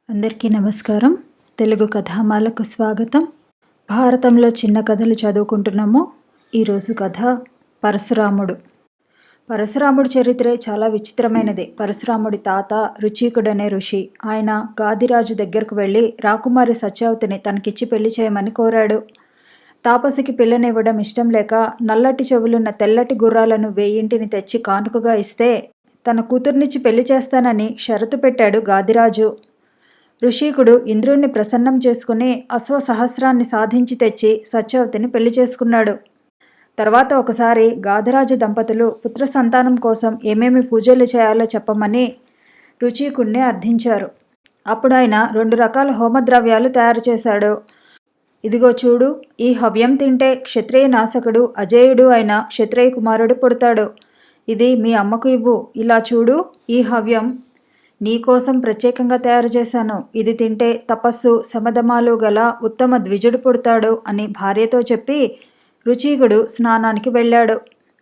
అందరికీ నమస్కారం. తెలుగు కథామాలకు స్వాగతం. భారతంలో చిన్న కథలు చదువుకుంటున్నాము. ఈరోజు కథ పరశురాముడు. పరశురాముడి చరిత్రే చాలా విచిత్రమైనది. పరశురాముడి తాత రుచీకుడనే ఋషి. ఆయన గాదిరాజు దగ్గరకు వెళ్ళి రాకుమారి సత్యవతిని తనకిచ్చి పెళ్లి చేయమని కోరాడు. తాపసికి పిల్లనివ్వడం ఇష్టం లేక నల్లటి చెవులున్న తెల్లటి గుర్రాలను 1000 తెచ్చి కానుకగా ఇస్తే తన కూతుర్నిచ్చి పెళ్లి చేస్తానని షరతు పెట్టాడు గాదిరాజు. ఋషికుడు ఇంద్రుణ్ణి ప్రసన్నం చేసుకుని అశ్వసహస్రాన్ని సాధించి తెచ్చి సత్యవతిని పెళ్లి చేసుకున్నాడు. తర్వాత ఒకసారి గాదిరాజు దంపతులు పుత్ర సంతానం కోసం ఏమేమి పూజలు చేయాలో చెప్పమని రుచీకుణ్ణి అర్థించారు. అప్పుడు ఆయన 2 రకాల హోమద్రవ్యాలు తయారు చేశాడు. ఇదిగో చూడు, ఈ హవ్యం తింటే క్షత్రియ నాశకుడు అజేయుడు అయిన క్షత్రియ కుమారుడు పుడతాడు. ఇది మీ అమ్మకు ఇవ్వు. ఇలా చూడు, ఈ హవ్యం నీకోసం ప్రత్యేకంగా తయారు చేశాను. ఇది తింటే తపస్సు శమధమాలు గల ఉత్తమ ద్విజుడు పుడతాడు అని భార్యతో చెప్పి రుచీకుడు స్నానానికి వెళ్ళాడు.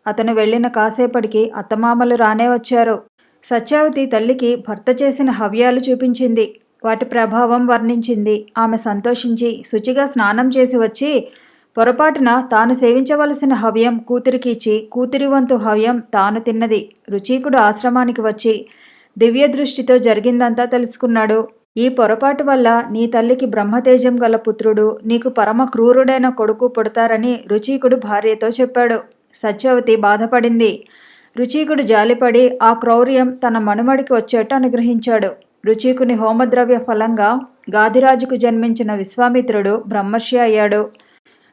అతను వెళ్ళిన కాసేపటికి అత్తమామలు రానే వచ్చారు. సత్యవతి తల్లికి భర్త చేసిన హవ్యాలు చూపించింది. వాటి ప్రభావం వర్ణించింది. ఆమె సంతోషించి శుచిగా స్నానం చేసి వచ్చి పొరపాటున తాను సేవించవలసిన హవ్యం కూతురికి ఇచ్చి కూతురి వంతు హవ్యం తాను తిన్నది. రుచీకుడు ఆశ్రమానికి వచ్చి దివ్య దృష్టితో జరిగిందంతా తెలుసుకున్నాడు. ఈ పొరపాటు వల్ల నీ తల్లికి బ్రహ్మతేజం గల పుత్రుడు, నీకు పరమ క్రూరుడైన కొడుకు పుడతారని రుచీకుడు భార్యతో చెప్పాడు. సత్యవతి బాధపడింది. రుచీకుడు జాలిపడి ఆ క్రౌర్యం తన మనుమడికి వచ్చేట్టు అనుగ్రహించాడు. రుచీకుని హోమద్రవ్య ఫలంగా గాదిరాజుకు జన్మించిన విశ్వామిత్రుడు బ్రహ్మర్షి అయ్యాడు.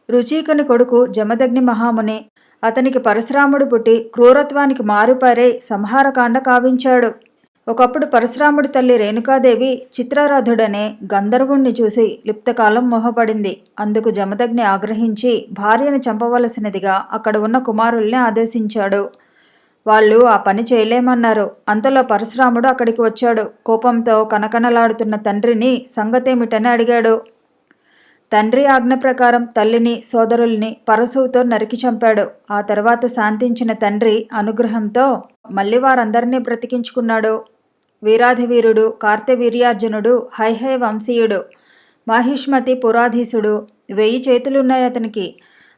రుచీకుని కొడుకు జమదగ్ని మహాముని. అతనికి పరశురాముడు పుట్టి క్రూరత్వానికి మారుపారై సంహారకాండ కావించాడు. ఒకప్పుడు పరశురాముడి తల్లి రేణుకాదేవి చిత్రరథుడనే గంధర్వుణ్ణి చూసి లిప్తకాలం మోహపడింది. అందుకు జమదగ్ని ఆగ్రహించి భార్యను చంపవలసినదిగా అక్కడ ఉన్న కుమారుల్ని ఆదేశించాడు. వాళ్ళు ఆ పని చేయలేమన్నారు. అంతలో పరశురాముడు అక్కడికి వచ్చాడు. కోపంతో కనకనలాడుతున్న తండ్రిని సంగతేమిటని అడిగాడు. తండ్రి ఆజ్ఞ ప్రకారం తల్లిని సోదరుల్ని పరశువుతో నరికి చంపాడు. ఆ తర్వాత శాంతించిన తండ్రి అనుగ్రహంతో మళ్ళీ వారందరినీ బ్రతికించుకున్నాడు. వీరాధివీరుడు కార్తవీర్యార్జునుడు హైహై వంశీయుడు, మాహిష్మతి పురాధీసుడు. 1000 చేతులున్నాయి అతనికి.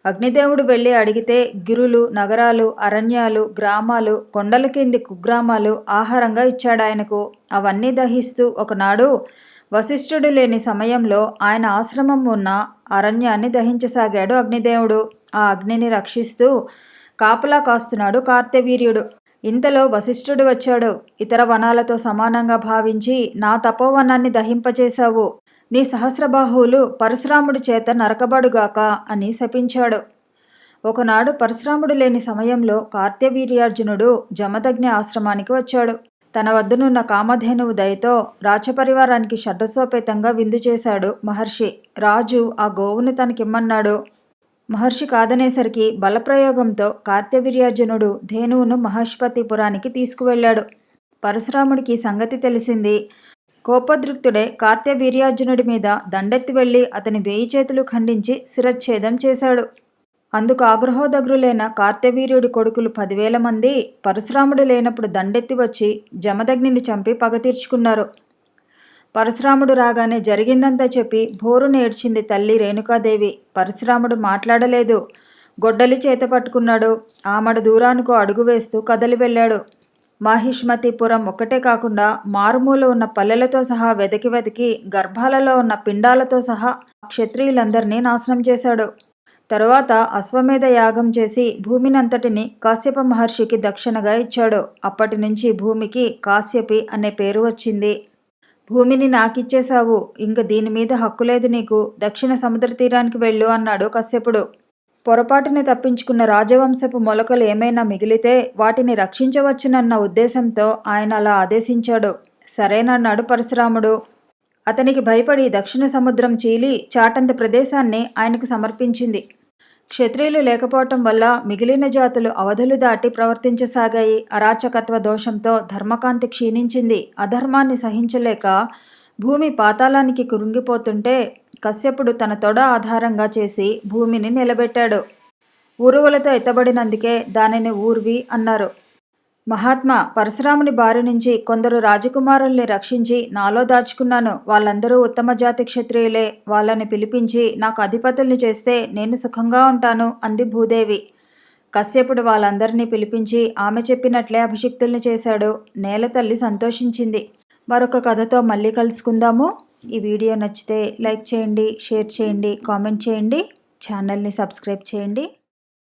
అగ్నిదేవుడు వెళ్ళి అడిగితే గిరులు, నగరాలు, అరణ్యాలు, గ్రామాలు, కొండల కింది కుగ్రామాలు ఆహారంగా ఇచ్చాడాయనకు. అవన్నీ దహిస్తూ ఒకనాడు వశిష్ఠుడు లేని సమయంలో ఆయన ఆశ్రమం ఉన్న అరణ్యాన్ని దహించసాగాడు అగ్నిదేవుడు. ఆ అగ్నిని రక్షిస్తూ కాపలా కాస్తున్నాడు కార్తవీర్యుడు. ఇంతలో వశిష్ఠుడు వచ్చాడు. ఇతర వనాలతో సమానంగా భావించి నా తపోవనాన్ని దహింపచేశావు. నీ సహస్రబాహువులు పరశురాముడి చేత నరకబడుగాక అని శపించాడు. ఒకనాడు పరశురాముడు లేని సమయంలో కార్తవీర్యార్జునుడు జమదగ్ని ఆశ్రమానికి వచ్చాడు. తన వద్దనున్న కామధేనువు దయతో రాచపరివారానికి షడ్రసోపేతంగా విందు చేశాడు మహర్షి. రాజు ఆ గోవును తనకిమ్మన్నాడు. మహర్షి కాదనేసరికి బలప్రయోగంతో కార్తవీర్యార్జునుడు ధేనువును మహేష్పతిపురానికి తీసుకువెళ్ళాడు. పరశురాముడికి సంగతి తెలిసింది. కోపోద్రిక్తుడే కార్తవీర్యార్జునుడి మీద దండెత్తి వెళ్ళి అతని 1000 చేతులు ఖండించి శిరచ్ఛేదం చేశాడు. అందుకు ఆగ్రహోదగ్రులైన కార్తవీర్యుడి కొడుకులు 10,000 మంది పరశురాముడు లేనప్పుడు దండెత్తి వచ్చి జమదగ్నిని చంపి పగ తీర్చుకున్నారు. పరశురాముడు రాగానే జరిగిందంతా చెప్పి భోరున ఏడ్చింది తల్లి రేణుకాదేవి. పరశురాముడు మాట్లాడలేదు. గొడ్డలి చేత పట్టుకున్నాడు. ఆమడ దూరానికో అడుగు వేస్తూ కదలి వెళ్ళాడు. మాహిష్మతిపురం ఒక్కటే కాకుండా మారుమూల ఉన్న పల్లెలతో సహా వెతికి గర్భాలలో ఉన్న పిండాలతో సహా క్షత్రియులందరినీ నాశనం చేశాడు. తరువాత అశ్వమేధ యాగం చేసి భూమినంతటిని కాశ్యప మహర్షికి దక్షిణగా ఇచ్చాడు. అప్పటి నుంచి భూమికి కాశ్యపి అనే పేరు వచ్చింది. భూమిని నాకిచ్చేశావు, ఇంక దీని మీద హక్కు లేదు నీకు. దక్షిణ సముద్ర తీరానికి వెళ్ళు అన్నాడు కశ్యపుడు. పొరపాటుని తప్పించుకున్న రాజవంశపు మొలకలు ఏమైనా మిగిలితే వాటిని రక్షించవచ్చునన్న ఉద్దేశంతో ఆయన అలా ఆదేశించాడు. సరేనన్నాడు పరశురాముడు. అతనికి భయపడి దక్షిణ సముద్రం చీలి చాటంత ప్రదేశాన్ని ఆయనకు సమర్పించింది. క్షత్రియులు లేకపోవటం వల్ల మిగిలిన జాతులు అవధులు దాటి ప్రవర్తించసాగాయి. అరాచకత్వ దోషంతో ధర్మకాంతి క్షీణించింది. అధర్మాన్ని సహించలేక భూమి పాతాళానికి కురుంగిపోతుంటే కశ్యపుడు తన తొడ ఆధారంగా చేసి భూమిని నిలబెట్టాడు. ఊరువలతో ఎత్తబడినందుకే దానిని ఊర్వి అన్నారు. మహాత్మా పరశురాముని బారి నుంచి కొందరు రాజకుమారుల్ని రక్షించి నాలో దాచుకున్నాను. వాళ్ళందరూ ఉత్తమ జాతి క్షత్రియులే. వాళ్ళని పిలిపించి నాకు అధిపతుల్ని చేస్తే నేను సుఖంగా ఉంటాను అంది భూదేవి. కశ్యపుడు వాళ్ళందరినీ పిలిపించి ఆమె చెప్పినట్లే అభిషిక్తుల్ని చేశాడు. నేలతల్లి సంతోషించింది. మరొక కథతో మళ్ళీ కలుసుకుందాము. ఈ వీడియో నచ్చితే లైక్ చేయండి, షేర్ చేయండి, కామెంట్ చేయండి, ఛానల్ని సబ్స్క్రైబ్ చేయండి.